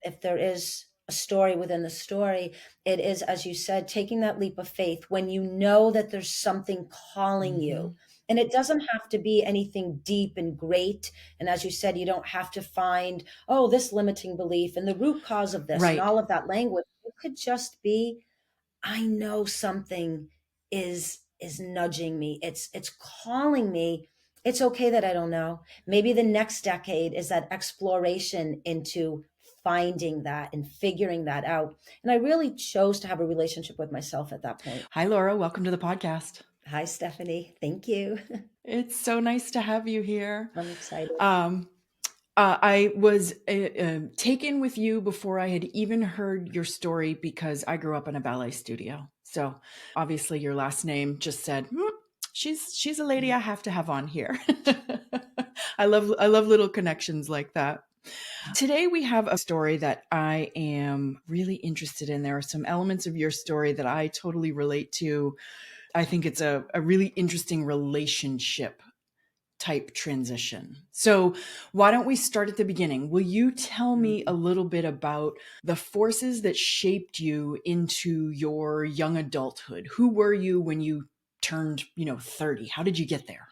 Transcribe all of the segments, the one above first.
if there is a story within the story, it is, as you said, taking that leap of faith when you know that there's something calling you. Mhm. And it doesn't have to be anything deep and great. And as you said, you don't have to find, oh, this limiting belief and the root cause of this and Right. all of that language. It could just be, I know something is nudging me. It's calling me. It's okay that I don't know. Maybe the next decade is that exploration into finding that and figuring that out. And I really chose to have a relationship with myself at that point. Hi, Laura. Welcome to the podcast. Hi, Stephanie. Thank you. It's so nice to have you here. I'm excited. Um, I was taken with you before I had even heard your story because I grew up in a ballet studio. So obviously, your last name just said, she's a lady I have to have on here." I love little connections like that. Today we have a story that I am really interested in. There are some elements of your story that I totally relate to. I think it's a really interesting relationship type transition. So, why don't we start at the beginning? Will you tell me a Mm. little bit about the forces that shaped you into your young adulthood? Who were you when you turned, 30? How did you get there?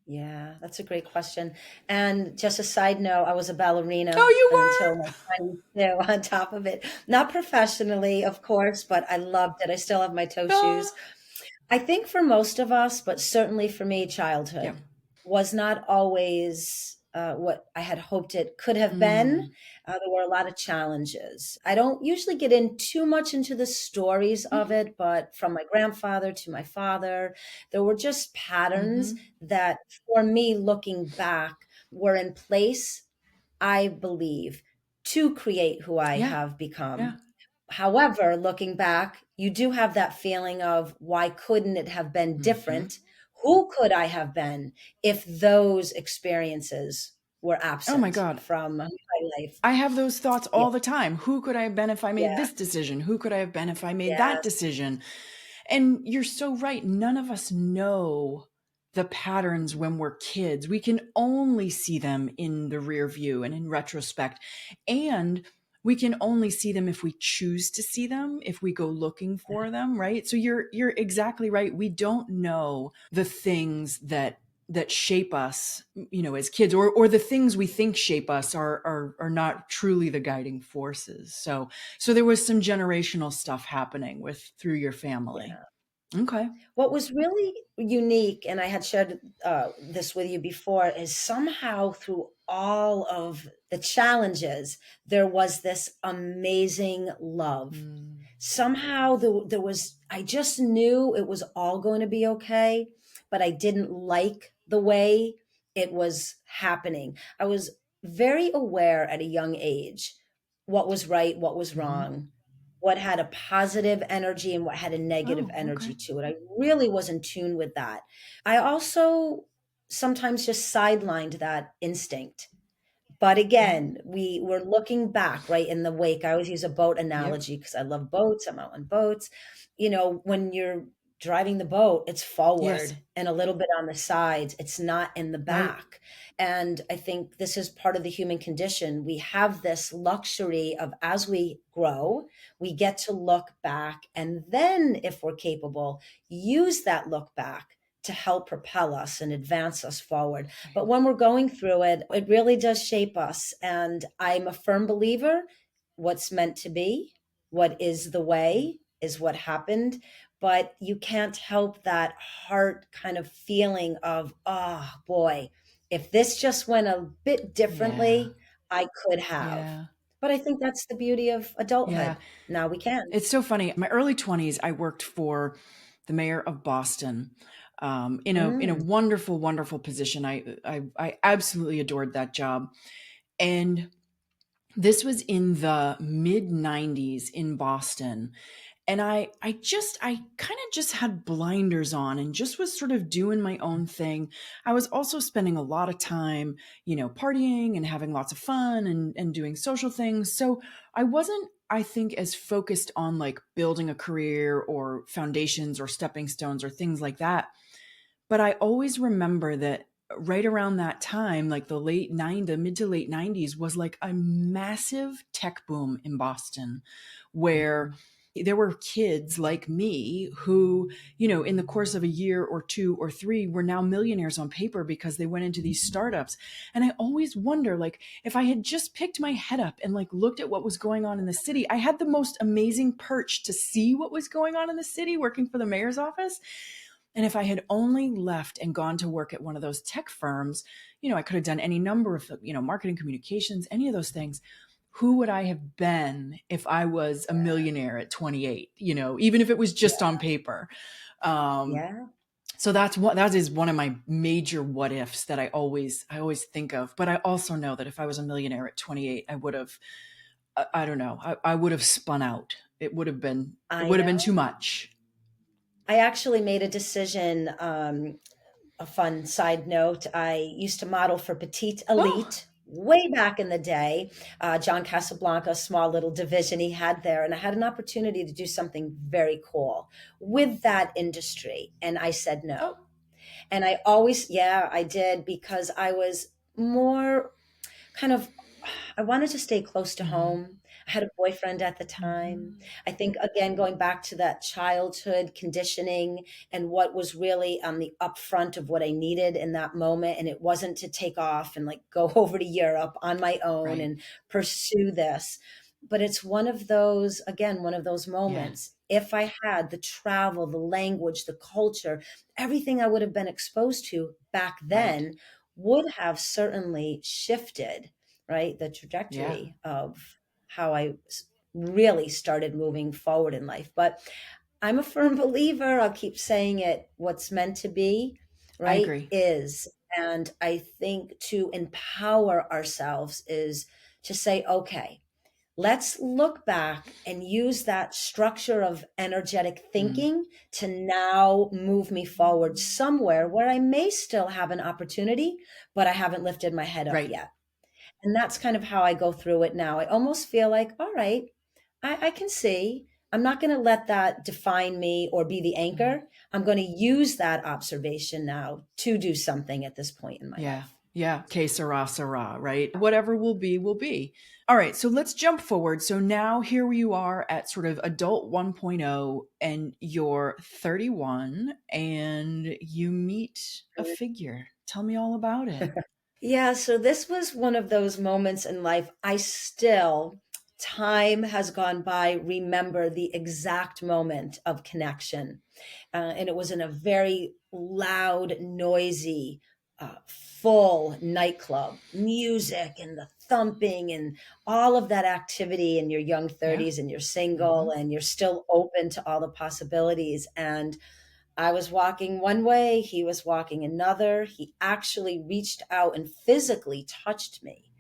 Yeah, that's a great question. And just a side note, I was a ballerina Oh, you until my were? 22 on top of it. Not professionally, of course, but I loved it. I still have my toe shoes. Oh, I think for most of us, but certainly for me, yeah. childhood was not always what I had hoped it could have been. Mm. There were a lot of challenges. I don't usually get in too much into the stories of Mhm. it, but from my grandfather to my father, there were just patterns Mhm. that, for me, looking back, were in place, I believe, to create who I Yeah. have Yeah. become. However, looking back, you do have that feeling of why couldn't it have been Mhm. different? Who could I have been if those experiences were Oh my absent God. from my life? I have those thoughts Yeah, all the time. Who could I have been if I made yeah, this decision? Who could I have been if I made that yes, decision? And you're so right. None of us know the patterns when we're kids. We can only see them in the rear view and in retrospect. And we can only see them if we choose to see them, if we go looking for them, right? So you're exactly right. We don't know the things that shape us, as kids, or the things we think shape us are not truly the guiding forces. So there was some generational stuff happening with through your family. yeah. Okay. What was really unique, and I had shared this with you before, is somehow through all of the challenges, there was this amazing love. Mm. Somehow there was, I just knew it was all going to be okay, but I didn't like the way it was happening. I was very aware at a young age what was right, what was Mhm. wrong, what had a positive energy and what had a negative Oh, okay. energy to it. I really was in tune with that. I also sometimes just sidelined that instinct. But Mhm. again, we were looking back, right, in the wake. I always use a boat Yep. analogy because I love boats. I'm out on boats. When you're driving the boat, it's Yes. forward and a little bit on the sides. It's not in the Right. back. And I think this is part of the human condition. We have this luxury of, as we grow, we get to look back and then, if we're capable, use that look back to help propel us and advance us forward. But when we're going through it, it really does shape us. And I'm a firm believer what's meant to be, what is the way, is what happened. But you can't help that heart kind of feeling of, oh boy, if this just went a bit Yeah. differently, I could have. Yeah. But I think that's the beauty of Yeah. adulthood. Now we can. It's so funny. In my early 20s, I worked for the mayor of Boston, in a Mm, wonderful, wonderful position. I absolutely adored that job. And this was in the mid 90s in Boston. And I kind of just had blinders on and just was sort of doing my own thing. I was also spending a lot of time, partying and having lots of fun and doing social things. So I wasn't, I think, as focused on like building a career or foundations or stepping stones or things like that. But I always remember that right around that time, like the mid to late 90s, was like a massive tech boom in Boston, where there were kids like me who, in the course of a year or two or three, were now millionaires on paper because they went into these startups. And I always wonder, like, if I had just picked my head up and like looked at what was going on in the city. I had the most amazing perch to see what was going on in the city working for the mayor's office. And if I had only left and gone to work at one of those tech firms, I could have done any number of, marketing, communications, any of those things. Who would I have been if I was a millionaire at 28, even if it was just on paper? Um, Yeah. so that is one of my major what ifs that I always think of. But I also know that if I was a millionaire at 28, I would have, I don't know, I would have spun out. It I would have been too know. much. I actually made a decision. A fun side note, I used to model for Petite Oh, Elite way back in the day. John Casablanca, small little division he had there. And I had an opportunity to do something very cool with that industry. And I said oh, no. And I always, yeah, I did, because I was more kind of, I wanted to stay close to hmm, home. I had a boyfriend at the time. hmm, I think, again, going back to that childhood conditioning and what was really on the upfront of what I needed in that moment. And it wasn't to take off and like go over to Europe on my own right. and pursue this. But it's one of those, again, one of those Yeah, moments. If I had the travel, the language, the culture, everything I would have been exposed to back right. then would have certainly shifted, right, the Yeah, trajectory of how really started moving forward in life. But I'm a firm believer, I'll keep saying it, what's meant to be, I right, agree. is. And I think to empower ourselves is to say, okay, let's look back and use that structure of energetic Mm, thinking to now move me forward somewhere where I may still have an opportunity, but I haven't lifted my head up right. yet. And that's kind of how I go through it now. I almost feel like, all right, I can see. I'm not going to let that define me or be the Mm, anchor. I'm going to use that observation now to do something at this point in my yeah. life. Yeah. Que sera, sera, right? Whatever will be, will be. All right. So let's jump forward. So now here you are at sort of adult 1.0, and you're 31 and you meet a figure. Tell me all about it. Yeah, so this was one of those moments in life I still, time has gone by, remember the exact moment of connection. And it was in a very loud, noisy, full nightclub, music and the thumping and all of that activity in your young Yeah. 30s, and you're Hmm. single and you're still open to all the possibilities. And I was walking one way, he was walking another. He actually reached out and physically touched me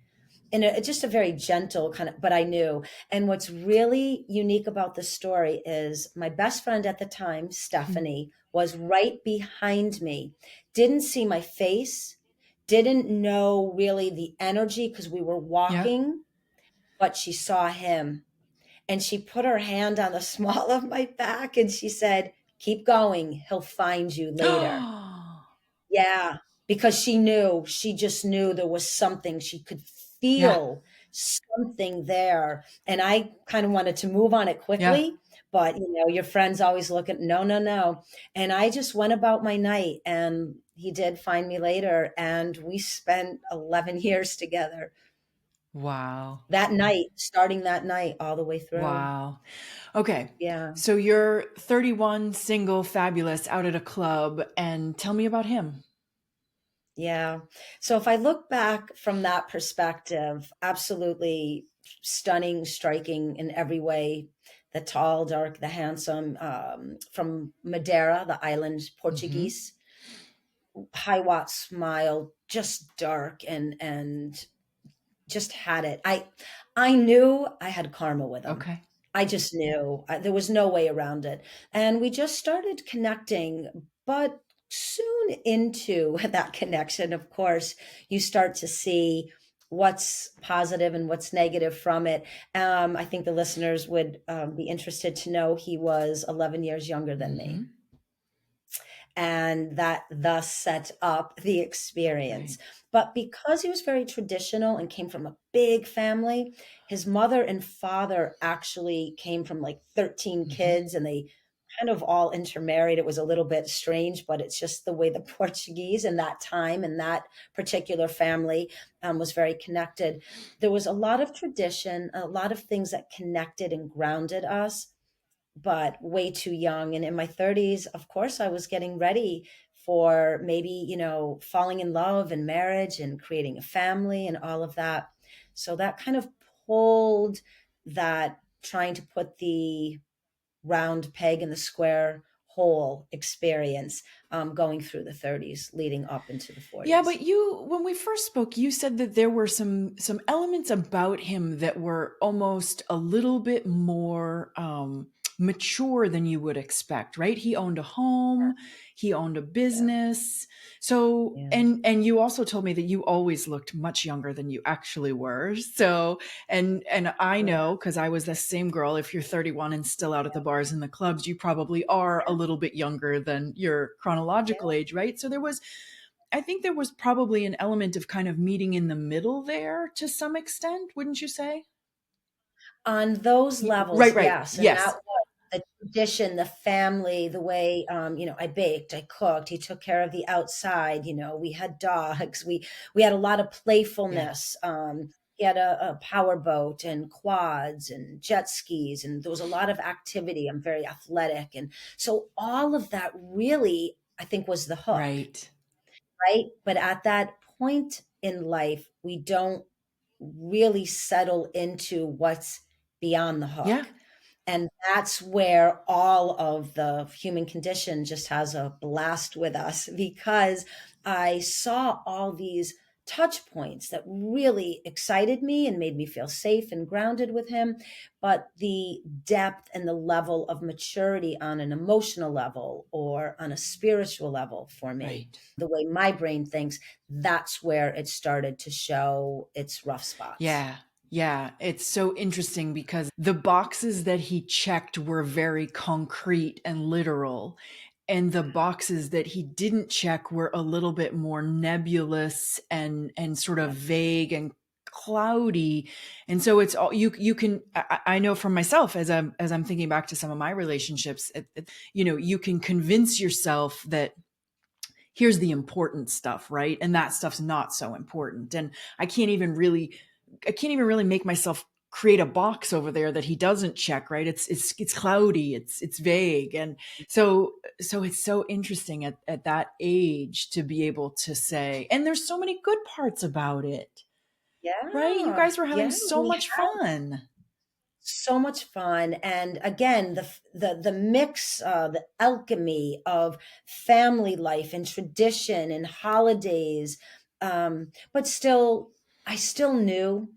in just a very gentle kind of, but I knew. And what's really unique about this story is my best friend at the time, Stephanie, was right behind me, didn't see my face, didn't know really the energy because we were Yeah. walking, but she saw him, and she put her hand on the small of my back and she said, "Keep going. He'll find you later." Yeah, because she just knew there was something. She could Yeah. feel something there. And I kind of wanted to move on it Yeah. quickly, but your friends always look at, no, no, no. And I just went about my night, and he did find me later, and we spent 11 years together. Wow. That night, starting that night all the way through. Wow. Okay. Yeah. So you're 31, single, fabulous, out at a club, and tell me about him. Yeah. So if I look back from that perspective, absolutely stunning, striking in every way. The tall, dark, the handsome, from Madeira, the island Hmm. Portuguese, high watt smile, just dark and just had it. I knew I had karma with him. Okay. I just knew. There was no way around it. And we just started connecting, but soon into that connection, of course, you start to see what's positive and what's negative from it. I think the listeners would be interested to know he was 11 years younger than me. Hmm. and that thus set up the experience. Right. But because he was very traditional and came from a big family, his mother and father actually came from like 13 Hmm. kids, and they kind of all intermarried. It was a little bit strange, but it's just the way the Portuguese in that time and that particular family was very connected. There was a lot of tradition, a lot of things that connected and grounded us, but way too young. And in my 30s, of course, I was getting ready for maybe, falling in love and marriage and creating a family and all of that. So that kind of pulled that trying to put the round peg in the square hole experience, going through the 30s, leading up into the Yeah, 40s. but when we first spoke, you said that there were some elements about him that were almost a little bit more mature than you would expect, right? He owned a home, he owned a Yeah. business. So, Yeah. and you also told me that you always looked much younger than you actually were. So, and I Yeah. know because I was the same girl. If you're 31 and still out at the bars and the clubs, you probably are a Yeah. little bit younger than your Yeah. chronological age, right? So I think there was probably an element of kind of meeting in the middle there to some extent, wouldn't you say? On those levels, Right, right. yes, and that Yes. was the tradition, the family, the way, I baked, I cooked, he took care of the outside, we had dogs, we had a lot of Yeah. playfulness, he had a power boat and quads and jet skis, and there was a lot of activity. I'm very athletic, and so all of that really, I think, was the hook, Right. right? But at that point in life, we don't really settle into what's beyond the Yeah. hook. And that's where all of the human condition just has a blast with us, because I saw all these touch points that really excited me and made me feel safe and grounded with him. But the depth and the level of maturity on an emotional level or on a spiritual level for me, Right. the way my brain thinks, that's where it started to show its rough spots. Yeah. Yeah. It's so interesting because the boxes that he checked were very concrete and literal. And the boxes that he didn't check were a little bit more nebulous and sort of Yeah. vague and cloudy. And so it's all you can I know from myself as I'm thinking back to some of my relationships, you can convince yourself that here's the important stuff, right? And that stuff's not so important. And I can't even really make myself create a box over there that he doesn't check, right? It's cloudy, it's vague. And so it's so interesting at that age to be able to say, and there's so many good parts about it, right? You Yeah. guys were having Yeah. so We much fun. so much fun, and again, the mix, the alchemy of family life and tradition and holidays, but still, I still knew,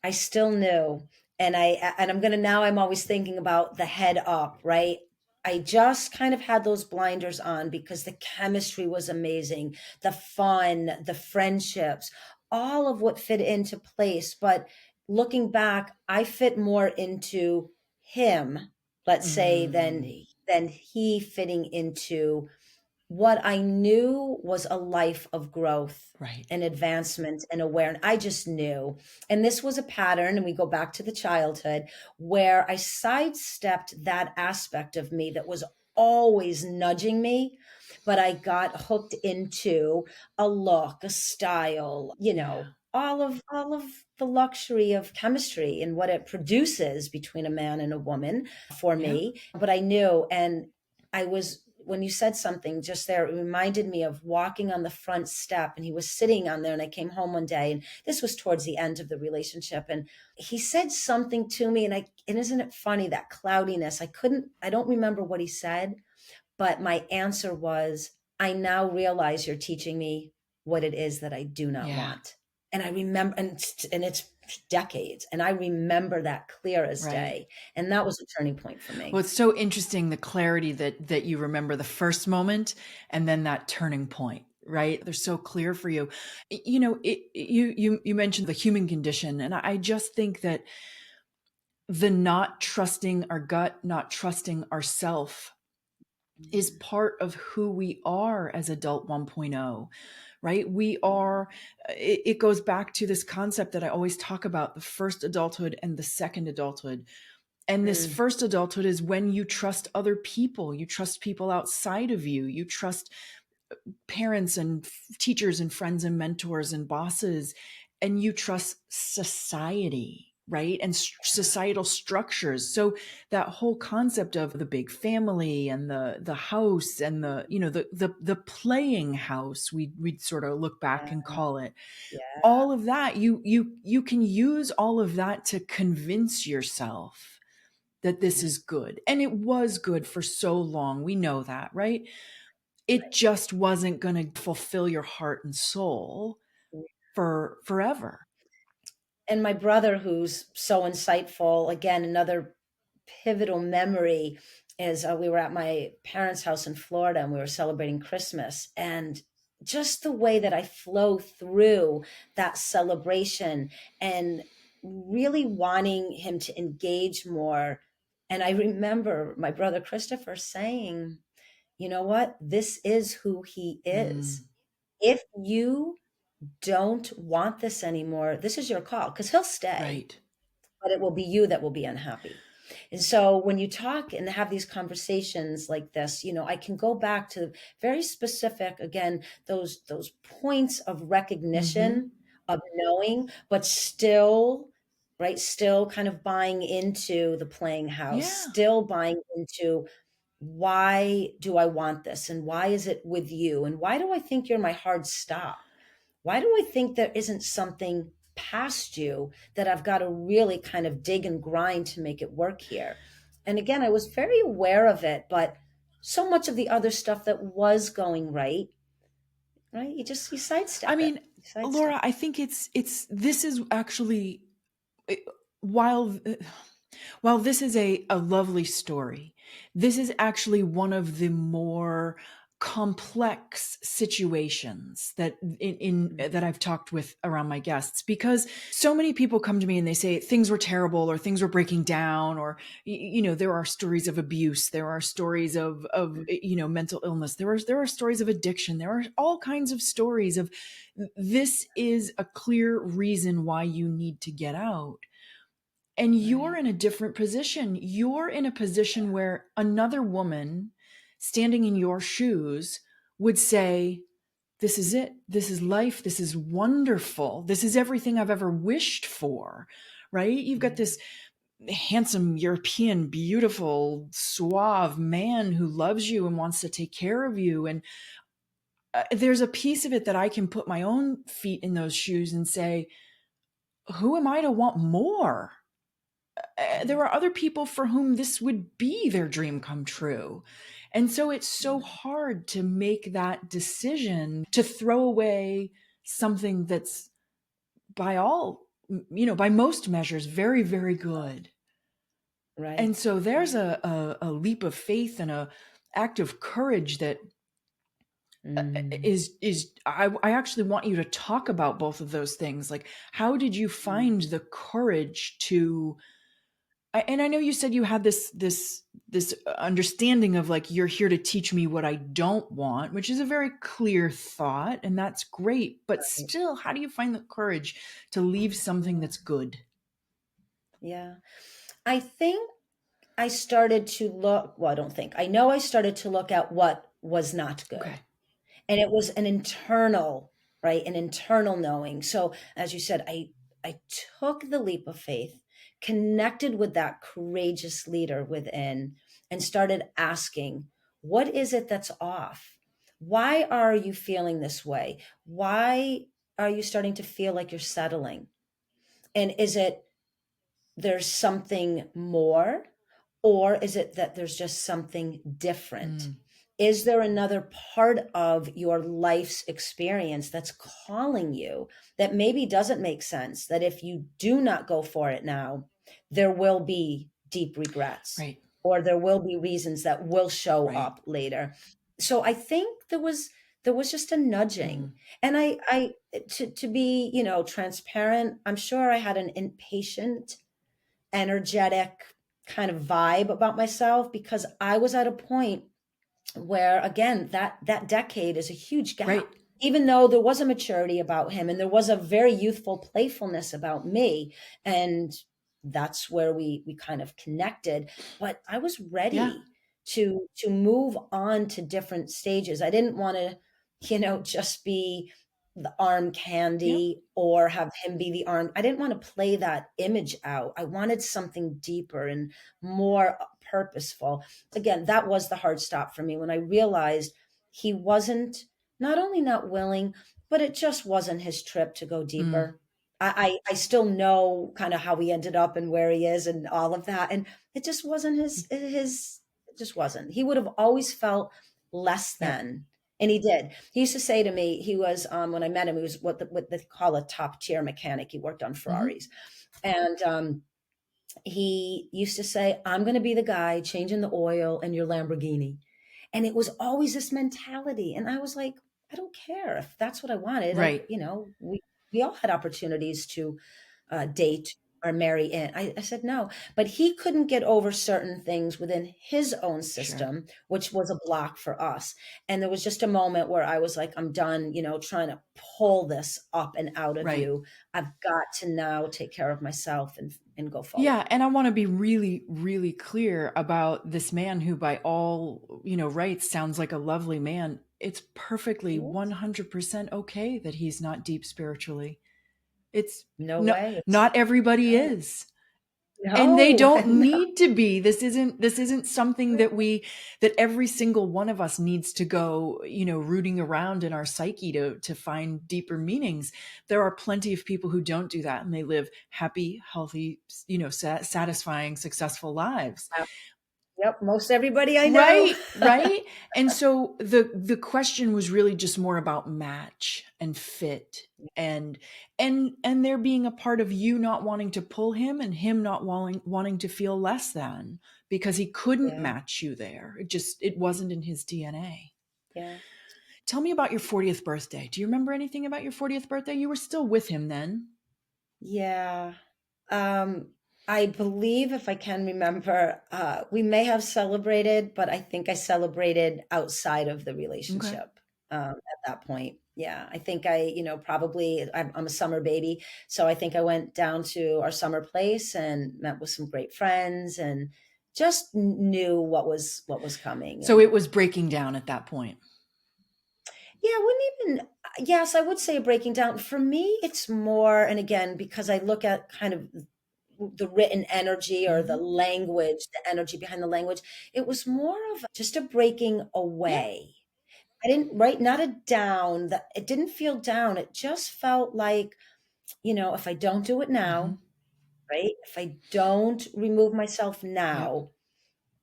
I still knew. And I'm gonna, now I'm always thinking about the head up, right? I just kind of had those blinders on because the chemistry was amazing, the fun, the friendships, all of what fit into place. But looking back, I fit more into him, let's say, than Mm, he fitting into what I knew was a life of growth right. and advancement and awareness. I just knew. And this was a pattern, and we go back to the childhood where I sidestepped that aspect of me that was always nudging me, but I got hooked into a look, a style, Yeah. all of the luxury of chemistry and what it produces between a man and a woman for Yeah. me. But I knew, and I was, when you said something just there, it reminded me of walking on the front step, and he was sitting on there, and I came home one day, and this was towards the end of the relationship, and he said something to me, and isn't it funny, that cloudiness, I don't remember what he said, but my answer was, I now realize you're teaching me what it is that I do not Yeah. want. And I remember, and it's decades, and I remember that clear as Right. day. And that was a turning point for Well, me. it's so interesting the clarity that you remember the first moment and then that turning point, right? They're so clear for you. You mentioned the human condition, and I just think that the not trusting our gut, not trusting ourself is part of who we are as adult 1.0, right? We are, it goes back to this concept that I always talk about, the first adulthood and the second adulthood. And this Mm, first adulthood is when you trust other people, you trust people outside of you, you trust parents and teachers and friends and mentors and bosses, and you trust society, right? And societal structures. So that whole concept of the big family and the house and the, you know, the playing house, we'd sort of look back and yeah, call it, yeah, all of that, you can use all of that to convince yourself that this right, is good. And it was good for so long. We know that, right? It just wasn't going to fulfill your heart and soul right. for forever. And my brother, who's so insightful, again, another pivotal memory is we were at my parents' house in Florida and we were celebrating Christmas. And just the way that I flow through that celebration and really wanting him to engage more. And I remember my brother Christopher saying, you know what? This is who he is. Mm, If you don't want this anymore, this is your call because he'll stay, right. but it will be you that will be unhappy. And so when you talk and have these conversations like this, I can go back to very specific, again, those points of Mm-hmm. recognition, of knowing, but still, right, still kind of buying into the playing house, Yeah. still buying into why do I want this? And why is it with you? And why do I think you're my hard stop? Why do I think there isn't something past you that I've got to really kind of dig and grind to make it work here? And again, I was very aware of it, but so much of the other stuff that was going right, right? You I sidestep it. mean, You sidestep Laura, I think this is actually, while while this is a lovely story, this is actually one of the more complex situations that in it. that I've talked with around my guests, because so many people come to me and they say things were terrible or things were breaking down, or there are stories of abuse, there are stories of Mhm. mental illness, there are stories of addiction, there are all kinds of stories of this is a clear reason why you need to get out. And you're Right. in a different position. You're in a position where another woman standing in your shoes would say, this is it. This is life. This is wonderful. This is everything I've ever wished for, right? You've got Yeah. this handsome, European, beautiful, suave man who loves you and wants to take care of you. And there's a piece of it that I can put my own feet in those shoes and say, who am I to want more? There Right. are other people for whom this would be their dream come true. And so it's so Right. hard to make that decision to throw away something that's by all, by most measures, very, very good. And Right. so there's Right. a leap of faith and a act of courage that Mm. I actually want you to talk about both of those things. Like, how did you Mm. find the courage to, and I know you said you had this understanding of like, you're here to teach me what I don't want, which is a very clear thought, and that's great. But Right. still, how do you find the courage to leave something Yeah. that's good? Yeah. I think I started to look, well, I don't think, I know I started to look at what was not good. Okay. And it was an internal, right? An internal knowing. So as you said, I took the leap of faith, connected with that courageous leader within, and started asking, what is it that's off? Why are you feeling this way? Why are you starting to feel like you're settling? And is it there's something more, or is it that there's just something different? Mm, Is there another part of your life's experience that's calling you that maybe doesn't make sense? That if you do not go for it now, there will be deep regrets, right. or there will be reasons that will show Right. up later. So I think there was just a nudging. Mm, And I to be, transparent, I'm sure I had an impatient, energetic kind of vibe about myself because I was at a point where again, that decade is a huge Right. gap. Even though there was a maturity about him and there was a very youthful playfulness about me, and that's where we kind of connected, but I was Yeah. ready to move on to different stages. I didn't want to, just be the arm Yep. candy or have him be the arm. I didn't want to play that image out. I wanted something deeper and more purposeful. Again, that was the hard stop for me when I realized he wasn't, not only not willing, but it just wasn't his trip to go Mm. deeper. I still know kind of how he ended up and where he is and all of that. And it just wasn't his it just wasn't. He would have always felt less Yep. than. And he did. He used to say to me, he was when I met him, he was what they call a top tier mechanic. He worked on Hmm. Ferraris. And he used to say, I'm going to be the guy changing the oil in your Lamborghini. And it was always this mentality. And I was like, I don't care if that's what I wanted. Right. We all had opportunities to date or marry in. I said no, but he couldn't get over certain things within his own Sure. system, which was a block for us. And there was just a moment where I was like, I'm done, trying to pull this up and out of Right. you. I've got to now take care of myself and go Yeah, forward. and I want to be really, really clear about this man who, by all rights, sounds like a lovely man. It's perfectly Yes. 100% okay that he's not deep spiritually. It's No no, way. not everybody No, is, and they no, don't no. need to be. This isn't something that every single one of us needs to go rooting around in our psyche to find deeper meanings. There are plenty of people who don't do that, and they live happy, healthy, satisfying, successful lives. Yep, most everybody I know. Right, right. And so the question was really just more about match and fit, and and there being a part of you not wanting to pull him, and him not wanting to feel less than, because he couldn't Yeah, match you there. It wasn't in his DNA. yeah. Tell me about your 40th birthday. Do you remember anything about your 40th birthday? You were still with him then. Yeah. Um, I believe if I can remember, we may have celebrated, but I think I celebrated outside of the Okay. relationship, at that point. Yeah, I think probably I'm a summer baby, so I think I went down to our summer place and met with some great friends and just knew what was coming. So And it was breaking down at that point. yeah, I wouldn't even, yes, I would say breaking down. For me, it's more, and again, because I look at kind of the written energy or the Hmm. language, the energy behind the language, it was more of just a breaking Yeah. away. I didn't, right? Not a down, that it didn't feel down. It just felt like, if I don't do it Hmm. now, right? If I don't remove myself Yep. now,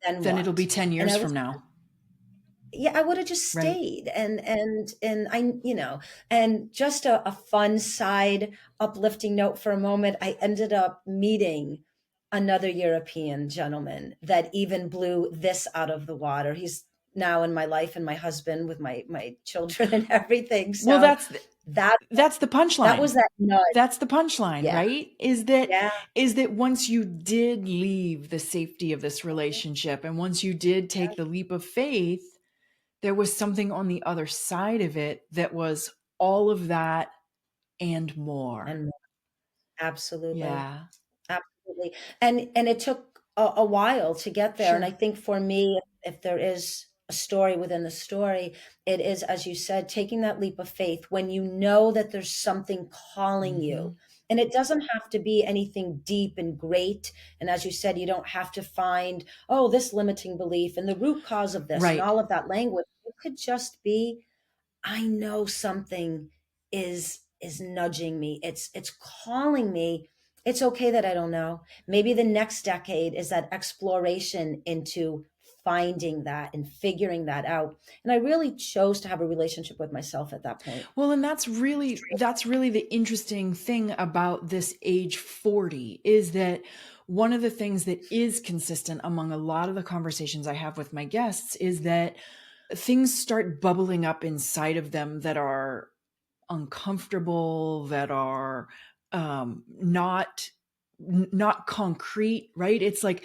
then Then it'll be what? 10 And years I from was now. Yeah, I would have just Right. stayed, and and just a fun side uplifting note for a moment, I ended up meeting another European gentleman that even blew this out of the water. He's now in my life and my husband with my children and everything. Well, So that that's the that punchline. was that nudge. That's the punchline, Yeah, right? yeah, Is that once you did leave the safety of this relationship, and once you did yeah, take the leap of faith, there was something on the other side of it that was all of that and more. and absolutely. Yeah. Absolutely. And it took a while to get there. And I Sure. think for me, if there is a story within the story, it is, as you said, taking that leap of faith when you know that there's something calling you. Hmm. And it doesn't have to be anything deep and great. And as you said, you don't have to find, oh, this limiting belief and the root cause of this and Right. all of that language. It could just be, I know something is nudging me. It's calling me. It's okay that I don't know. Maybe the next decade is that exploration into finding that and figuring that out. And I really chose to have a relationship with myself at that point. Well, and that's really the interesting thing about this age 40, is that one of the things that is consistent among a lot of the conversations I have with my guests is that things start bubbling up inside of them that are uncomfortable, that are not concrete, right? It's like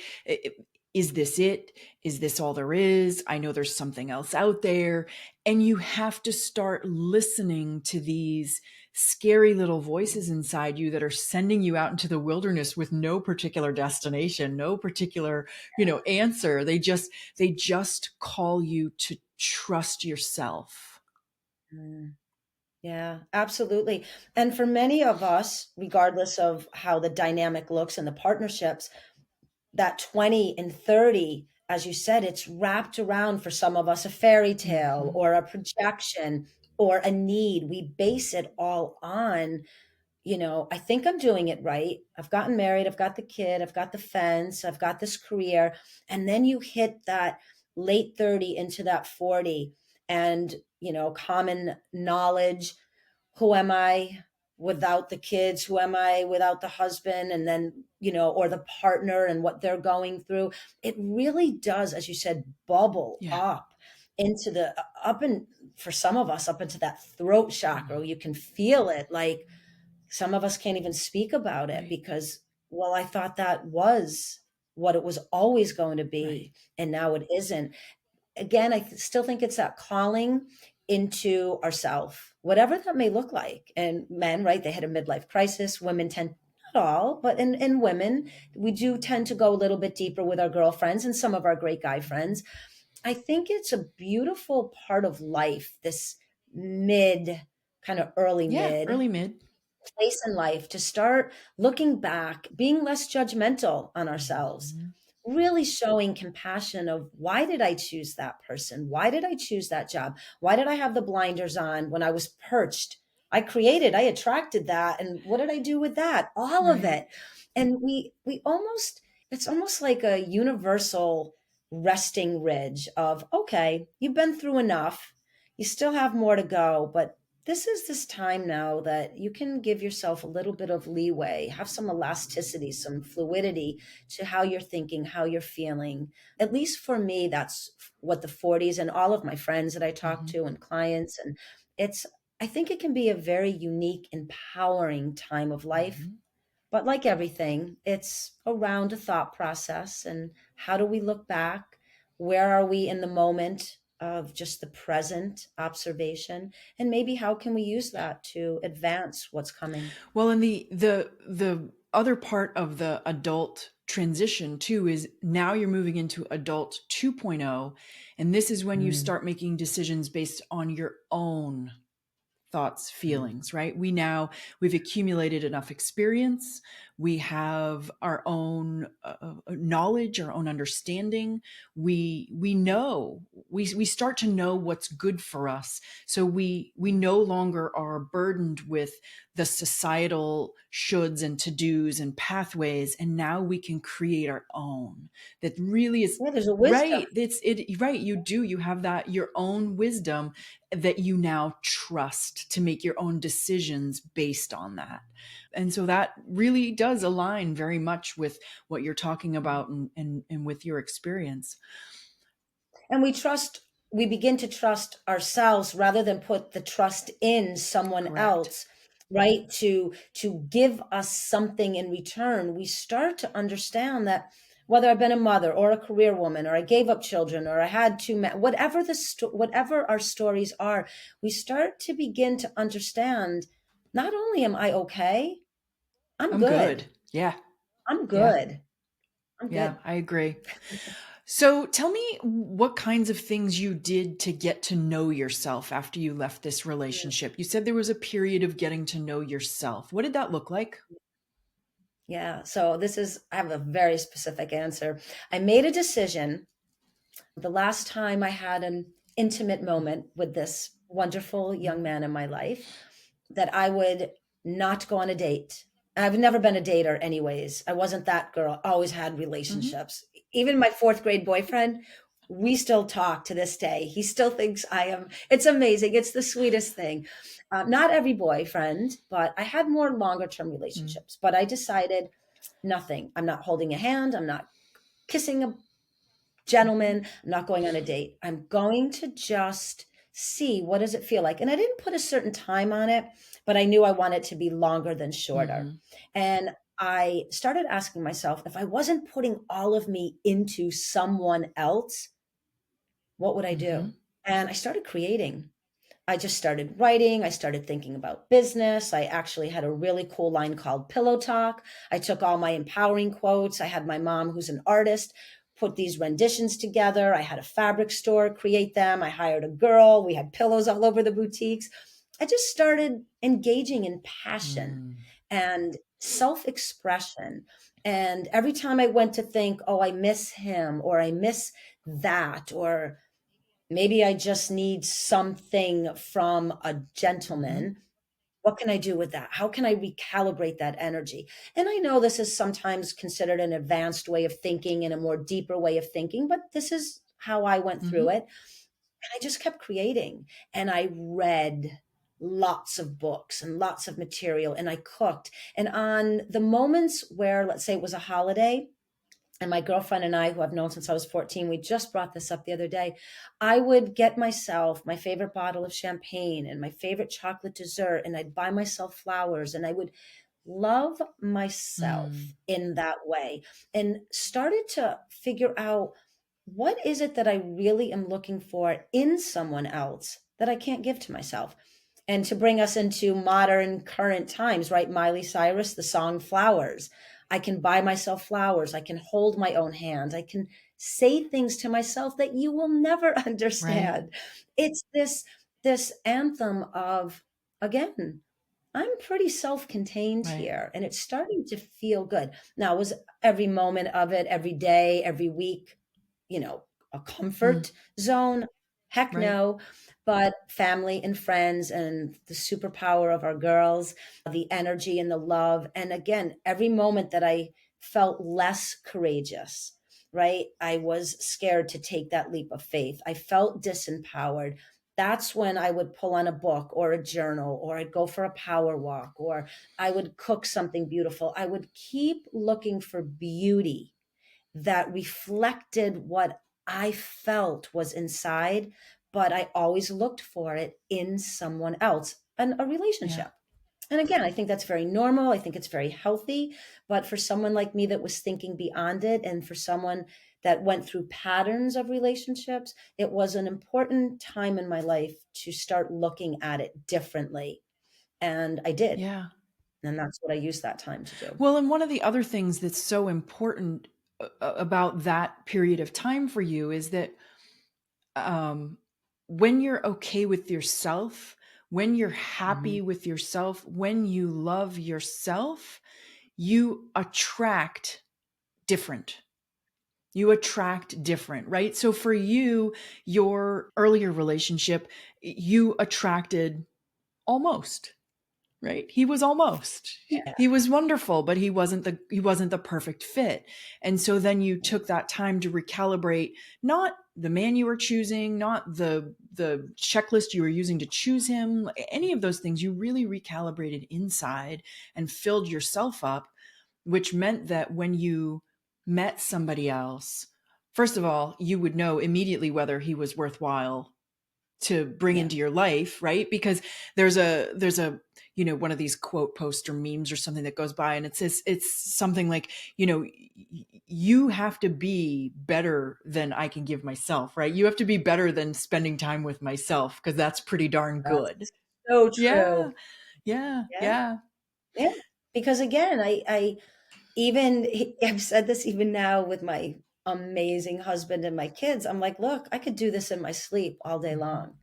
is this it? Is this all there is? I know there's something else out there. And you have to start listening to these scary little voices inside you that are sending you out into the wilderness with no particular destination, no particular, answer. They just call you to trust yourself. Mm. Yeah, absolutely. And for many of us, regardless of how the dynamic looks in the partnerships, that 20 and 30, as you said, it's wrapped around for some of us a fairy tale Mhm. or a projection or a need. We base it all on, I think I'm doing it right. I've gotten married, I've got the kid, I've got the fence, I've got this career. And then you hit that late 30 into that 40 and, common knowledge. Who am I without the kids? Who am I without the husband? And then, or the partner and what they're going through. It really does, as you said, bubble Yeah. up into up and for some of us, up into that throat Mhm. chakra. You can feel it. Like some of us can't even speak about it Right. because, well, I thought that was what it was always going to Right. be. And now it isn't. Again, still think it's that calling into ourself, whatever that may look like. And men, right, they hit a midlife crisis. Women tend, not all, but in women, we do tend to go a little bit deeper with our girlfriends and some of our great guy Mhm. friends. I think it's a beautiful part of life, this mid, kind of early Yeah, mid early mid. place in life to start looking back, being less judgmental on ourselves, Mhm. really showing compassion of why did I choose that person? Why did I choose that job? Why did I have the blinders on when I was perched? I attracted that. And what did I do with that? All of Right. it. And we almost, it's almost like a universal resting ridge of, okay, you've been through enough. You still have more to go, but this time now that you can give yourself a little bit of leeway, have some elasticity, some fluidity to how you're thinking, how you're feeling. At least for me, that's what the 40s and all of my friends that I talk Mhm. to and clients. And it's, I think it can be a very unique, empowering time of life. Mhm. But like everything, it's around a thought process. And how do we look back? Where are we in the moment of just the present observation? And maybe how can we use that to advance what's coming? Well, and the other part of the adult transition too is now you're moving into adult 2.0, and this is when you Mm, start making decisions based on your own thoughts, mm. feelings, right? We've accumulated enough experience. We have our own knowledge, our own understanding. We know, we start to know what's good for us. So we no longer are burdened with the societal shoulds and to-dos and pathways. And now we can create our own that really is Yeah, there's a wisdom. right. Right. You have that, your own wisdom that you now trust to make your own decisions based on that. And so that really does align very much with what you're talking about, and with your experience. And we begin to trust ourselves rather than put the trust in someone Correct. else, right? To give us something in return. We start to understand that whether I've been a mother or a career woman, or I gave up children, or I had two men, whatever our stories are, we start to begin to understand not only am I okay, I'm I'm good. good. Yeah. I'm Yeah. good. I'm Yeah. good. I agree. So tell me what kinds of things you did to get to know yourself after you left this relationship. You said there was a period of getting to know yourself. What did that look like? Yeah. So I have a very specific answer. I made a decision the last time I had an intimate moment with this wonderful young Mhm. man in my life that I would not go on a date. I've never been a dater, anyways. I wasn't that girl, always had Mhm. relationships. Even my fourth grade boyfriend, we still talk to this day. He still thinks I am. It's amazing. It's the sweetest thing. Not every boyfriend, but I had more longer term Mm. relationships. But I decided nothing. I'm not holding a hand. I'm not kissing a Mhm. gentleman. I'm not going on a date. I'm going to just see what does it feel like. And I didn't put a certain time on it, but I knew I wanted it to be longer than shorter. Mhm. And I started asking myself, if I wasn't putting all of me into someone else, what would I do? Mhm. And I started creating. I just started writing. I started thinking about business. I actually had a really cool line called Pillow Talk. I took all my empowering quotes. I had my mom, who's an artist, put these renditions together. I had a fabric store create them. I hired a girl. We had pillows all over the boutiques. I just started engaging in passion Mm. and self expression. And every time I went to think, oh, I miss him, or I miss that, or maybe I just need something from a Mhm. gentleman. What can I do with that? How can I recalibrate that energy? And I know this is sometimes considered an advanced way of thinking and a more deeper way of thinking, but this is how I went through Mhm. it. And I just kept creating, and I read lots of books and lots of material, and I cooked. And on the moments where, let's say it was a holiday, and my girlfriend and I, who I've known since I was 14, we just brought this up the other day. I would get myself my favorite bottle of champagne and my favorite chocolate dessert, and I'd buy myself flowers, and I would love myself Mm. in that way, and started to figure out, what is it that I really am looking for in someone else that I can't give to myself? And to bring us into modern current times, right? Miley Cyrus, the song Flowers. I can buy myself flowers. I can hold my own hand. I can say things to myself that you will never Right. understand. It's this anthem of, again, I'm pretty self-contained Right. here, and it's starting to feel good. Now, was every moment of it, every day, every week, you know, a Mm. comfort zone? Heck Right. no. But family and friends and the superpower of our girls, the energy and the love. And again, every moment that I felt less courageous, right? I was scared to take that leap of faith. I felt disempowered. That's when I would pull on a book or a journal, or I'd go for a power walk, or I would cook something beautiful. I would keep looking for beauty that reflected what I felt was inside, but I always looked for it in someone else and a Yeah. relationship. And again, I think that's very normal. I think it's very healthy. But for someone like me that was thinking beyond it, and for someone that went through patterns of relationships, it was an important time in my life to start looking at it differently. And I did. Yeah. And that's what I used that time to do. Well, and one of the other things that's so important about that period of time for you is that um, when you're okay with yourself, when you're Mhm. happy with yourself, when you love yourself, you attract different. You attract different, right? So for you, your earlier relationship, you attracted almost, right? He was almost. Yeah. He was wonderful, but he wasn't the perfect fit. And so then you took that time to recalibrate not the man you were choosing, not the checklist you were using to choose him, any of those things. You really recalibrated inside and filled yourself up, which meant that when you met somebody else, first of all, you would know immediately whether he was worthwhile to bring Yeah. into your life, right? Because there's a one of these quote posts or memes or something that goes by, and it's something like, you have to be better than I can give myself, right? You have to be better than spending time with myself, because that's pretty darn good. That's so Yeah. true. Yeah. Yeah. Yeah. Yeah. Because again, I even I've said this even now with my amazing husband and my kids. I'm like, look, I could do this in my sleep all day Mhm. long.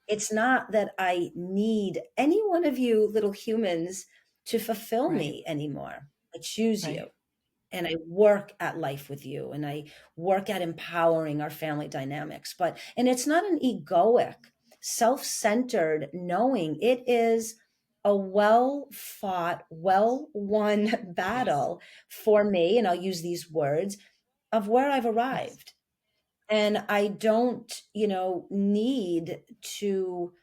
It's not that I need any one of you little humans to fulfill Right. me anymore. I choose you, Right. and I work at life with you, and I work at empowering our family dynamics. And it's not an egoic, self-centered knowing. It is a well fought, well won Yes. battle for me. And I'll use these words of where I've Yes. arrived. And I don't, need to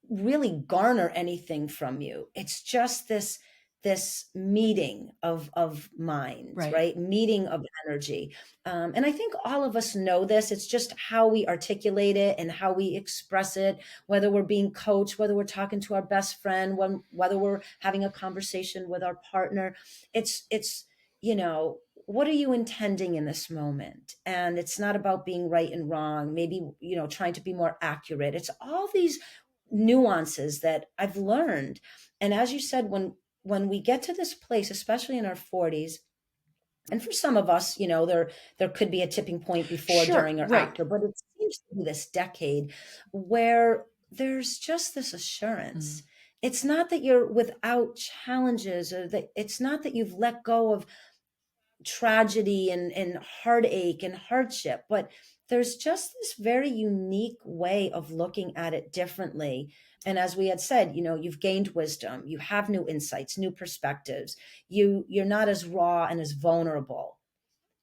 really garner anything from you. It's just this. this meeting of minds, Right. right? Meeting of energy. And I think all of us know this. It's just how we articulate it and how we express it, whether we're being coached, whether we're talking to our best friend, whether we're having a conversation with our partner. It's, what are you intending in this moment? And it's not about being right and wrong, maybe, trying to be more accurate. It's all these nuances that I've learned. And as you said, when we get to this place, especially in our 40s, and for some of us, there could be a tipping point before, Sure. during, or Right. after, but it seems to be this decade where there's just this assurance. Mm. It's not that you're without challenges, or that it's not that you've let go of tragedy and heartache and hardship, but there's just this very unique way of looking at it differently. And as we had said, you've gained wisdom, you have new insights, new perspectives. You're not as raw and as vulnerable.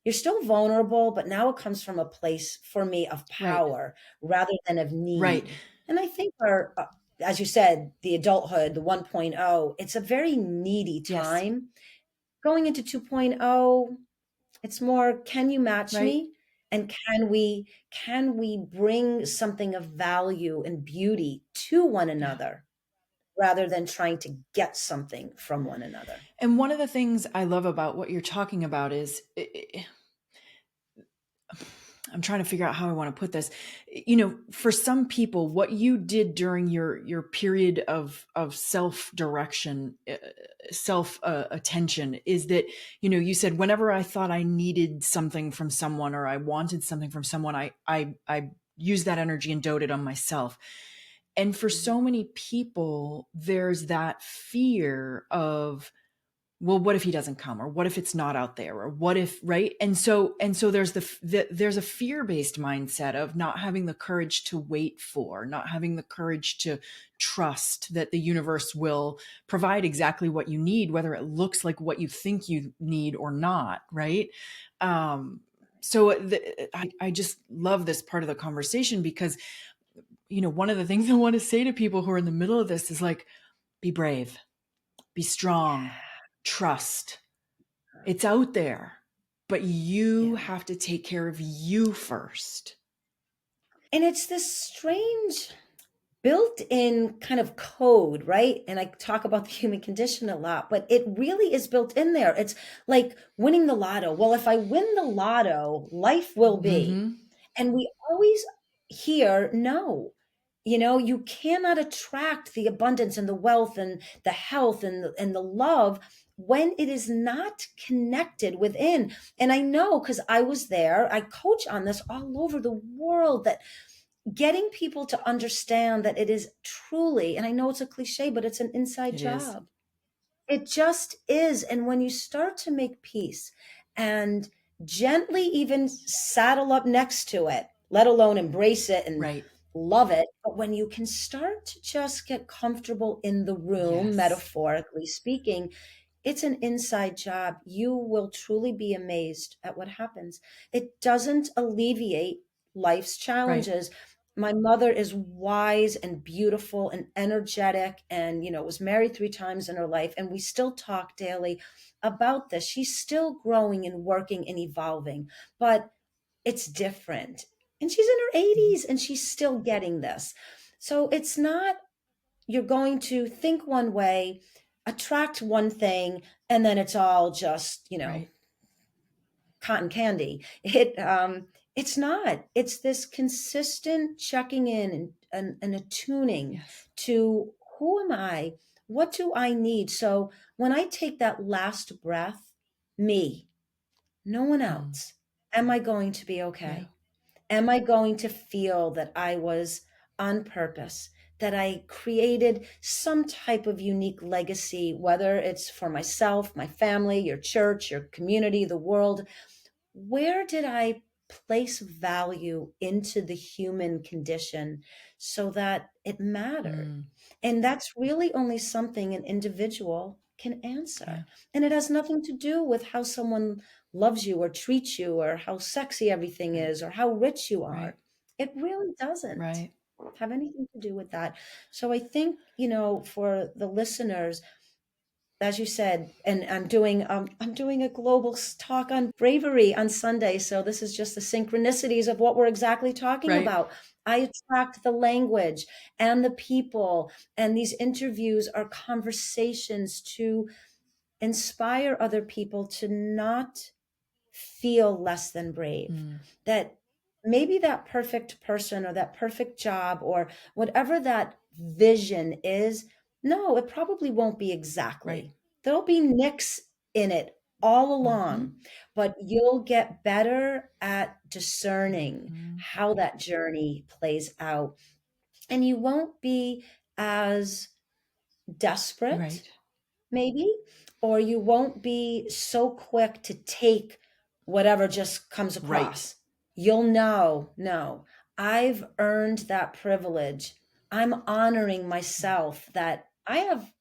You're still vulnerable, but now it comes from a place, for me, of Right. power rather than of Right. need. And I think as you said, the adulthood, the 1.0, it's a very needy Yes. time. Going into 2.0, it's more, can you match Right. me? And can we bring something of value and beauty to one Yeah. another rather than trying to get something from one another? And one of the things I love about what you're talking about is I'm trying to figure out how I want to put this. For some people, what you did during your period of self direction, self attention, is that you said whenever I thought I needed something from someone or I wanted something from someone, I used that energy and doted on myself. And for Mhm. so many people, there's that fear of, well, what if he doesn't come, or what if it's not out there, or what if, right? And so there's there's a fear-based mindset of not having the courage to wait for, not having the courage to trust that the universe will provide exactly what you need, whether it looks like what you think you need or not, right? So I just love this part of the conversation because one of the things I want to say to people who are in the middle of this is like, be brave, be strong, Yeah. trust. It's out there, but you Yeah. have to take care of you first. And it's this strange built-in kind of code, right? And I talk about the human condition a lot, but it really is built in there. It's like winning the lotto. Well, if I win the lotto, life will be. Mm-hmm. And we always hear, no, you cannot attract the abundance and the wealth and the health and the love when it is not connected within. And I know, because I was there, I coach on this all over the world, that getting people to understand that it is truly, and I know it's a cliche, but it's an inside It is. job. It just is. And when you start to make peace and gently even saddle up next to it, let alone embrace it and Right. love it, but when you can start to just get comfortable in the room, Yes. metaphorically speaking, it's an inside job. You will truly be amazed at what happens. It doesn't alleviate life's Right. challenges. My mother is wise and beautiful and energetic, and was married 3 times in her life, and we still talk daily about this. She's still growing and working and evolving, but it's different. And she's in her Mhm. 80s and she's still getting this. So it's not, you're going to think one way, attract one thing, and then it's all just, Right. cotton candy. It's not. It's this consistent checking in and attuning Yes. to, who am I? What do I need? So when I take that last breath, me, no one Mm. else, am I going to be Yeah. okay? Am I going to feel that I was on purpose, that I created some type of unique legacy, whether it's for myself, my family, your church, your community, the world? Where did I place value into the human condition so that it mattered? Mm. And that's really only something an individual can Yeah. answer. And it has nothing to do with how someone loves you or treats you or how sexy everything Right. is or how rich you Right. are. It really doesn't Right. have anything to do with that. So I think, for the listeners, as you said, and I'm doing a global talk on bravery on Sunday. So this is just the synchronicities of what we're exactly talking Right. about. I attract the language and the people, and these interviews are conversations to inspire other people to not feel less than brave. Mm, That maybe that perfect person or that perfect job or whatever that vision is, no, it probably won't be right. exactly. There'll be nicks in it all Hmm. along, but you'll get better at discerning Hmm. how that journey plays out. And you won't be as desperate Right. maybe, or you won't be so quick to take whatever just comes Right. across. You'll know, no, I've earned that privilege. I'm honoring myself that I have,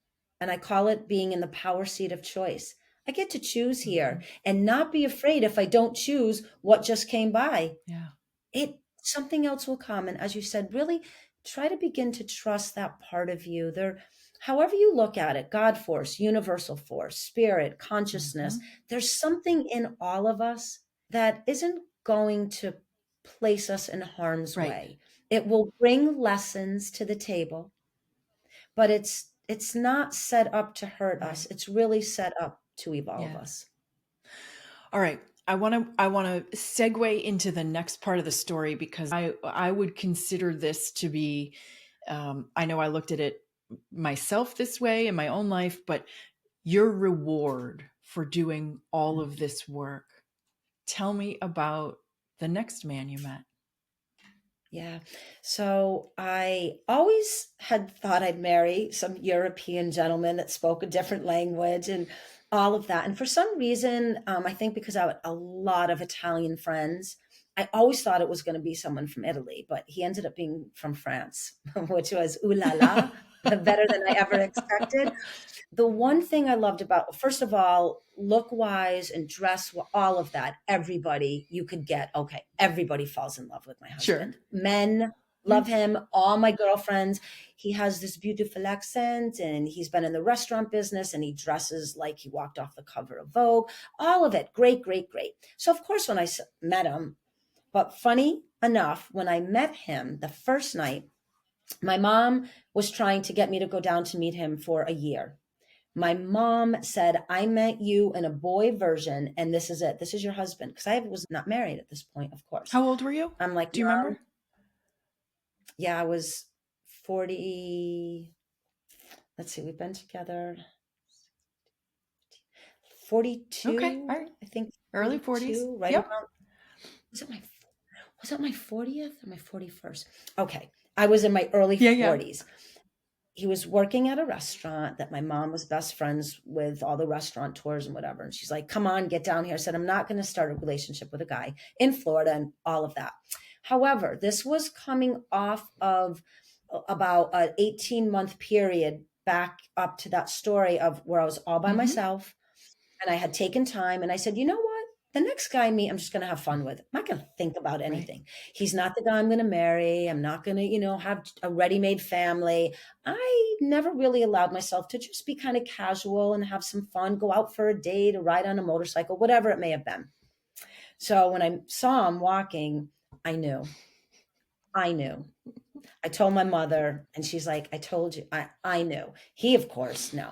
and I call it being in the power seat of choice. I get to choose here Hmm. and not be afraid if I don't choose what just came by. Yeah. It something else will come, and as you said, really try to begin to trust that part of you there. However you look at it, God force, universal force, spirit, consciousness, Hmm. there's something in all of us that isn't going to place us in harm's Right. way. It will bring lessons to the table, but it's not set up to hurt us. Right. It's really set up to evolve Yes. us. All right. I want to segue into the next part of the story because I would consider this to be, I know I looked at it myself this way in my own life, but your reward for doing all of this work. Tell me about the next man you met. Yeah. So I always had thought I'd marry some European gentleman that spoke a different language and all of that. And for some reason, I think because I had a lot of Italian friends, I always thought it was going to be someone from Italy, but he ended up being from France, which was ooh la la, better than I ever expected. The one thing I loved about, first of all, look wise and dress, all of that, everybody you could get. Okay, everybody falls in love with my Sure. husband. Men love Mm. him. All my girlfriends. He has this beautiful accent, and he's been in the restaurant business, and he dresses like he walked off the cover of Vogue. All of it, great, great, great. So of course, when I met him, but funny enough, when I met him the first night, my mom was trying to get me to go down to meet him for a year. My mom said, I met you in a boy version, and this is it. This is your husband. Because I was not married at this point, of course. How old were you? I'm like, Do you remember? Mom, yeah, I was 40. Let's see, we've been together Okay. 42, All right. I think Early 40s. 42, right Yep. around. Was it my was it my 40th or my 41st? Okay. I was in my early Yeah, yeah. 40s. He was working at a restaurant that my mom was best friends with all the restaurateurs and whatever. And she's like, come on, get down here. I said, I'm not going to start a relationship with a guy in Florida and all of that. However, this was coming off of about an 18-month period back up to that story of where I was all by Hmm. myself and I had taken time and I said, you know what? The next guy I meet, I'm just going to have fun with. I'm not going to think about Right. anything. He's not the guy I'm going to marry. I'm not going to, have a ready-made family. I never really allowed myself to just be kind of casual and have some fun, go out for a date or ride on a motorcycle, whatever it may have been. So when I saw him walking, I knew. I knew. I told my mother, and she's like, I told you. I knew. He, of course, no.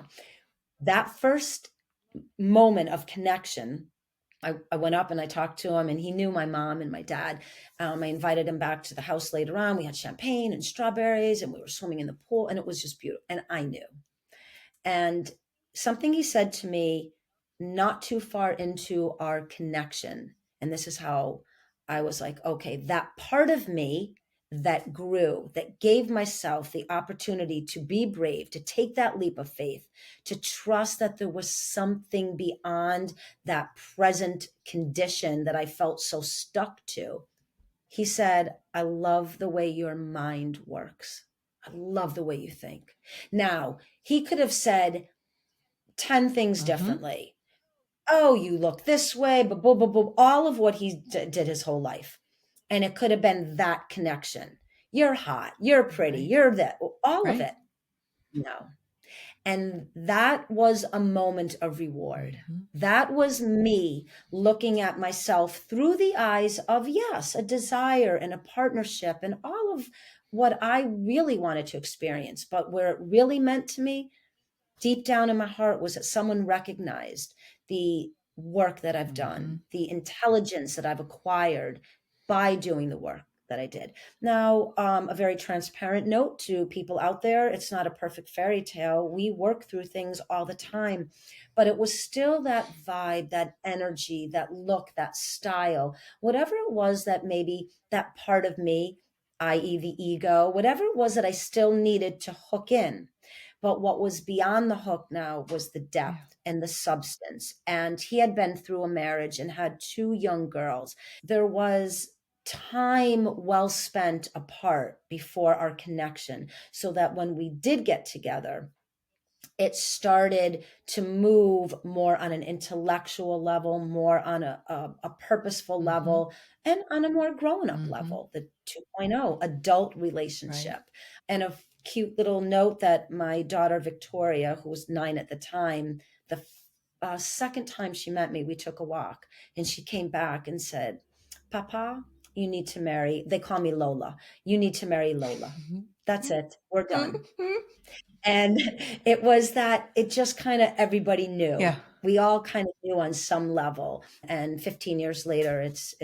That first moment of connection, I went up and I talked to him, and he knew my mom and my dad. I invited him back to the house later on. We had champagne and strawberries, and we were swimming in the pool, and it was just beautiful. And I knew. And something he said to me not too far into our connection, and this is how I was like, okay, that part of me that grew, that gave myself the opportunity to be brave, to take that leap of faith, to trust that there was something beyond that present condition that I felt so stuck to. He said, I love the way your mind works. I love the way you think. Now, he could have said 10 things Hmm. differently. Oh, you look this way, but blah, blah, blah, all of what he did his whole life. And it could have been that connection. You're hot, you're pretty, Right. you're that, all of Right. it. No. And that was a moment of reward. Mhm. That was me looking at myself through the eyes of, yes, a desire and a partnership and all of what I really wanted to experience. But where it really meant to me, deep down in my heart, was that someone recognized the work that I've done, Mhm. the intelligence that I've acquired by doing the work that I did. Now, a very transparent note to people out there: it's not a perfect fairy tale. We work through things all the time, but it was still that vibe, that energy, that look, that style, whatever it was that maybe that part of me, i.e., the ego, whatever it was that I still needed to hook in. But what was beyond the hook now was the Yeah. depth and the substance. And he had been through a marriage and had two young girls. There was time well spent apart before our connection, so that when we did get together, it started to move more on an intellectual level, more on a purposeful Mhm. level, and on a more grown up Mhm. level, the 2.0 adult Right. relationship. And a cute little note that my daughter Victoria, who was 9 at the time, the second time she met me, we took a walk, and she came back and said, Papa, you need to marry, they call me Lola, you need to marry Lola. That's it. We're done. And it was that it just kind of everybody knew. Yeah. We all kind of knew on some level. And 15 years later, it's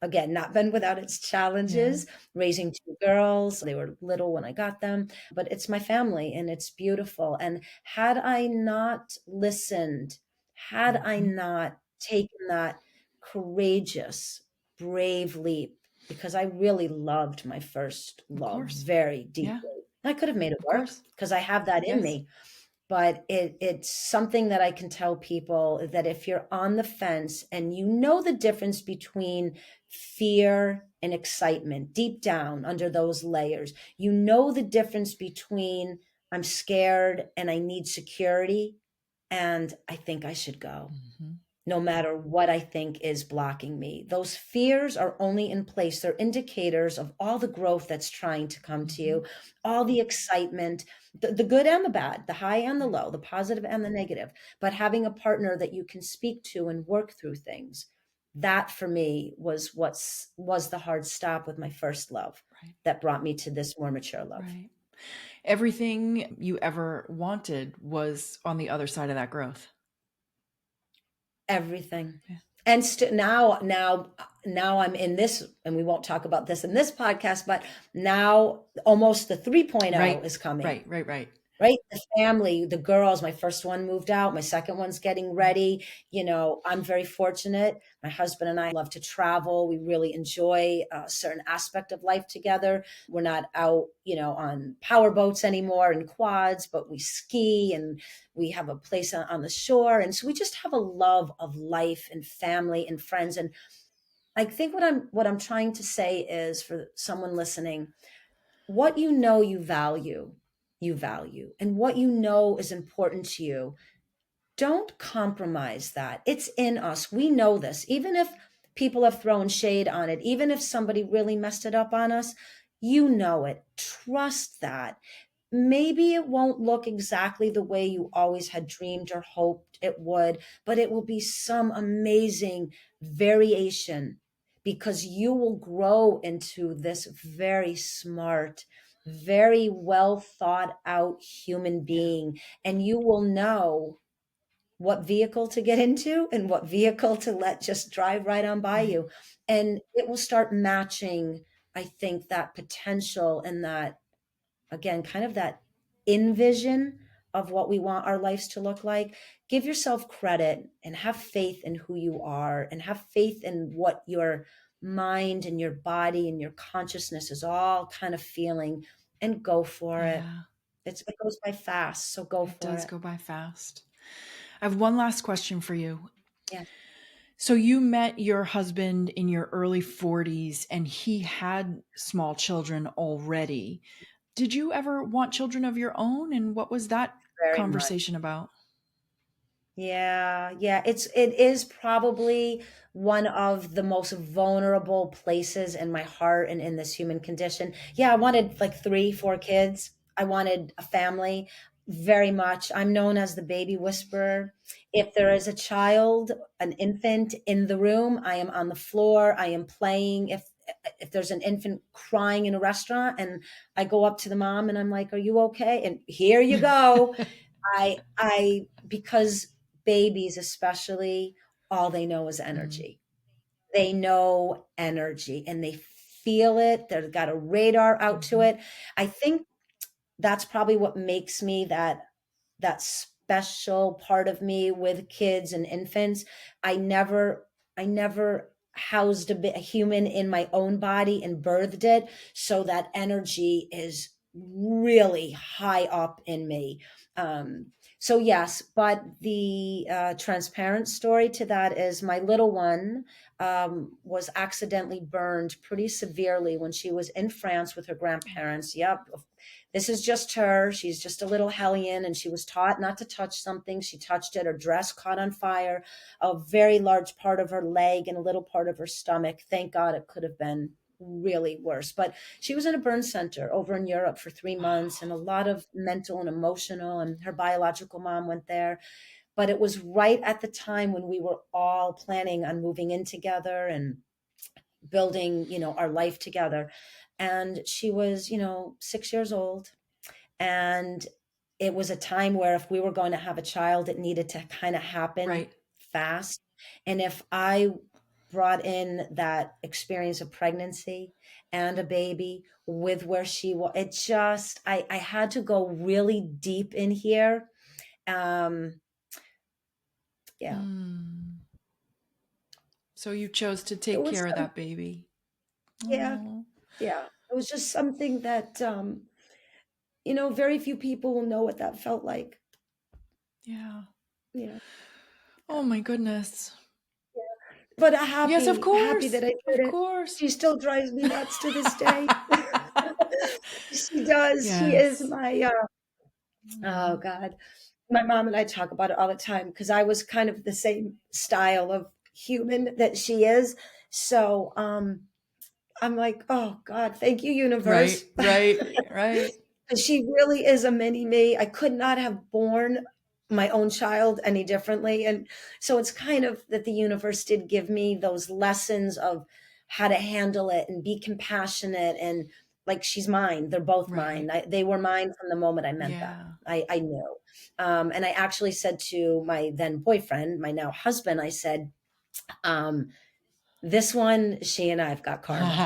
again not been without its Yeah. challenges. Raising two girls, they were little when I got them, but it's my family and it's beautiful. And had I not listened, had I Mhm. not taken that courageous, brave leap, because I really loved my first Of love course. very Yeah. deeply. I could have made it Of work course. because I have that in Yes. me. But it's something that I can tell people, that if you're on the fence and you know the difference between fear and excitement deep down under those layers, you know the difference between I'm scared and I need security and I think I should go, Mhm. no matter what I think is blocking me. Those fears are only in place. They're indicators of all the growth that's trying to come to Mhm. you, all the excitement, the good and the bad, the high and the Right. low, the positive and the negative. But having a partner that you can speak to and work through things, that for me was the hard stop with my first love Right. that brought me to this more mature love. Right. Everything you ever wanted was on the other side of that growth. Everything. Yeah. And now I'm in this, and we won't talk about this in this podcast, but now almost the 3.0 Right. is coming. Right. Right. Right. Right? The family, the girls, my first one moved out, my second one's getting Yeah. ready. I'm very fortunate. My husband and I love to travel. We really enjoy a certain aspect of life together. We're not out, on power boats anymore and quads, but we ski and we have a place on the shore. And so we just have a love of life and family and friends. And I think what I'm trying to say is, for someone listening, what you value, and what is important to you, don't compromise that. It's in us. We know this. Even if people have thrown shade on it, even if somebody really messed it up on us, you know it. Trust that. Maybe it won't look exactly the way you always had dreamed or hoped it would, but it will be some amazing variation, because you will grow into this very smart, very well thought out human Yeah. being, and you will know what vehicle to get into and what vehicle to let just drive right on by Right. you. And it will start matching, I think, that potential and that, again, kind of that envision of what we want our lives to look like. Give yourself credit and have faith in who you are, and have faith in what your mind and your body and your consciousness is all kind of feeling, and go for it. Yeah. It goes by fast, so go It for does it. go by fast. I have one last question for you. Yeah, So you met your husband in your early 40s and he had small children already. Did you ever want children of your own? And what was that very much. conversation about? Yeah, yeah. It is probably one of the most vulnerable places in my heart and in this human condition. Yeah, I wanted like 3, 4 kids. I wanted a family. Very much. I'm known as the baby whisperer. If there is a child, an infant in the room, I am on the floor. I am playing. If there's an infant crying in a restaurant and I go up to the mom and I'm like, "Are you okay?" And here you go. I because babies especially, all they know is Mm, energy. They know energy and they feel it. They've got a radar out to mhm. it. I think that's probably what makes me that special part of me with kids and infants. I never housed a human in my own body and birthed it, so that energy is really high up in me. um, so yes, but the transparent story to that is my little one was accidentally burned pretty severely when she was in France with her grandparents. Yep, this is just her. She's just a little hellion, and she was taught not to touch something. She touched it. Her dress caught on fire, a very large part of her leg and a little part of her stomach. Thank God it could have been really worse. But she was in a burn center over in Europe for 3 months, and a Wow. lot of mental and emotional, and her biological mom went there. But it was right at the time when we were all planning on moving in together and building, our life together. And she was, 6 years old, and it was a time where if we were going to have a child, it needed to kind of happen Right. fast. And if I brought in that experience of pregnancy and a baby with where she was, it just, I had to go really deep in here. Um, yeah, Mm. So you chose to it take was, care of that baby. yeah, Oh, yeah, it was just something that, very few people will know what that felt like. yeah. Yeah. Oh my goodness. But Yes, of happy course. that I Of did it. course. She still drives me nuts to this day. She does. She is Yes. my, oh Mm, God. My mom and I talk about it all the time because I was kind of the same style of human that she is. So, I'm like, "Oh God, thank you, right, universe." right, right, She really is a mini me. I could not have born my own child any differently. And so it's kind of that the universe did give me those lessons of how to handle it and be compassionate. And like, she's mine. They're both right. mine. They were mine from the moment I met them. Yeah. I knew. And I actually said to my then boyfriend, my now husband, I said, um, this one, she and I have got karma.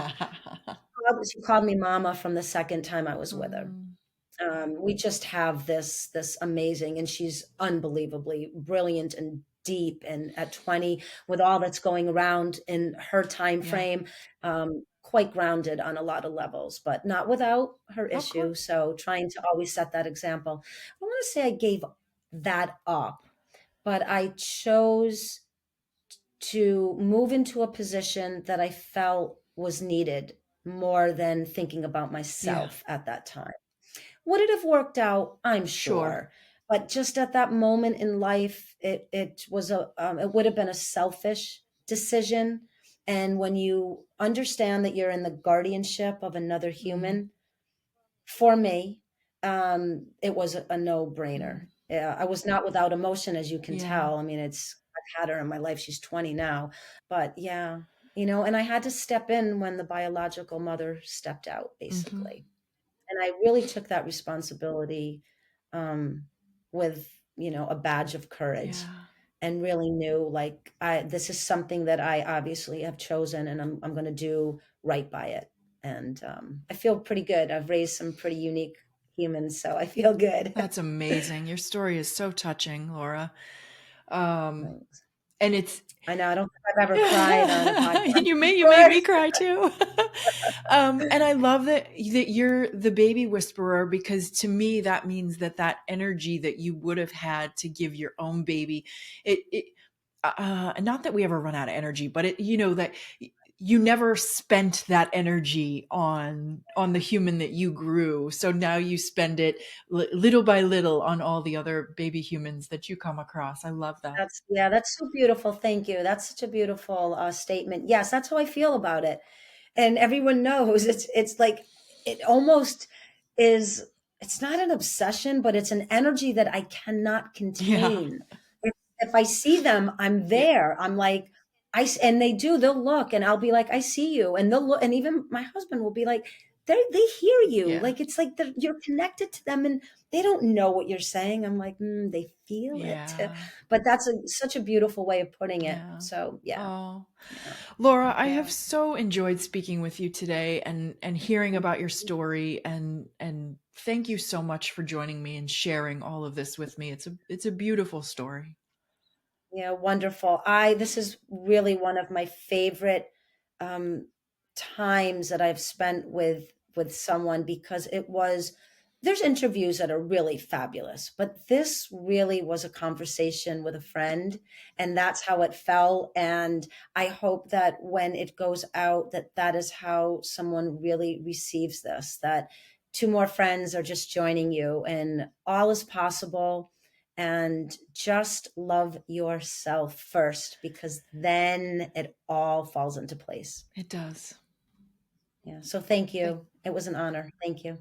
She called me mama from the second time I was with her. Mm, We just have this amazing, and she's unbelievably brilliant and deep, and at 20, with all that's going around in her time yeah, frame, quite grounded on a lot of levels, but not without her of issue. course. So trying to always set that example. I want to say I gave that up, but I chose to move into a position that I felt was needed more than thinking about Yeah, myself at that time. Would it have worked out? I'm sure. sure. But just at that moment in life, it would have been a selfish decision. And when you understand that you're in the guardianship of another Mm, human, for me, it was a no-brainer. mm, Yeah, I was not without emotion, as you can yeah. tell. I mean, I've had her in my life. She's 20 now. But yeah, and I had to step in when the biological mother stepped out, Hmm. basically. And I really took that responsibility, um, with, a badge of courage, Yeah, and really knew, like, this is something that I obviously have chosen, and I'm going to do right by it. And I feel pretty good. I've raised some pretty unique humans, so I feel good. that's amazing. Your story is so touching, Laura. Um, Thanks. and it's I know I don't think I've ever cried on a podcast you made before. me cry too. And I love that you're the baby whisperer because to me that means that energy that you would have had to give your own baby, it not that we ever run out of energy, but that you never spent that energy on the human that you grew. So now you spend it little by little on all the other baby humans that you come across. I love that. That's so beautiful. Thank you. That's such a beautiful statement. Yes, that's how I feel about it. And everyone knows it's like it almost is. it's not an obsession, but it's an energy that I cannot Yeah. contain. If I see them, I'm Yeah. there. I'm like, and they do, they'll look and I'll be like, I see you. And they'll look, and even my husband will be like, they hear you. Yeah. Like, it's like you're connected to them and they don't know what you're saying. I'm like, they feel it. Yeah. But that's such a beautiful way of putting it. Yeah. So yeah, Oh, yeah, Laura, I have yeah. so enjoyed speaking with you today and hearing about your story, and thank you so much for joining me and sharing all of this with me. It's a beautiful story. Yeah, wonderful. This is really one of my favorite um, times that I've spent with someone because there's interviews that are really fabulous, but this really was a conversation with a friend, and that's how it fell. And I hope that when it goes out, that is how someone really receives this, that two more friends are just joining you and all is possible, and just love yourself first because then it all falls into place. It does. Yeah. So thank Thank you. It was an honor. Thank you.